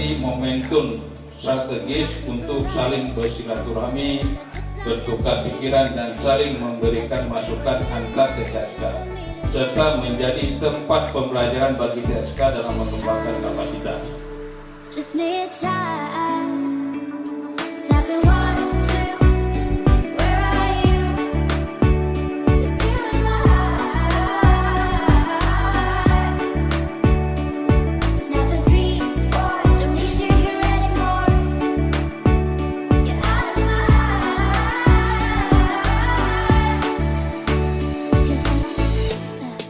menjadi momentum strategis untuk saling bersilaturahmi, bertukar pikiran dan saling memberikan masukan antar TSK, serta menjadi tempat pembelajaran bagi TSK dalam mengembangkan kapasitas. Just need time. Snapping one, two, where are you? It's you in my heart. Snapping three, four, don't need you here anymore. Get out of my heart. 'Cause I snap.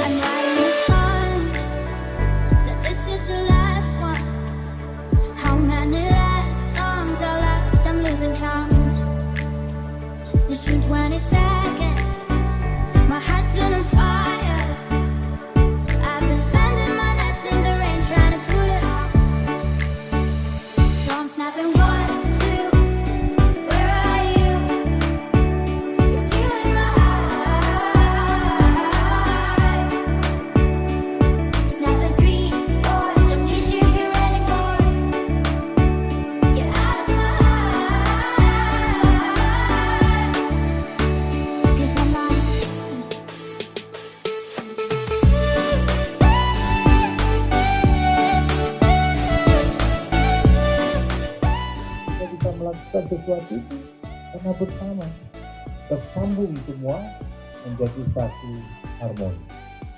I'm writing a song, so this is the last one. How many last songs are left? I'm losing count. Since June 22nd, my heart's been on fire. I've been spending my nights in the rain trying to put it out. So I'm snapping one, two, where are you? It's you in my heart. Snapping three, four, don't need you here anymore. Get out of my heart. 'Cause I'm not Kita bisa melakukan sesuatu itu karena bersama tersambung semua menjadi satu harmoni.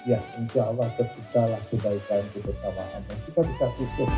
Ya, insya Allah terciptalah kebaikan kebersamaan dan kita bisa sukses.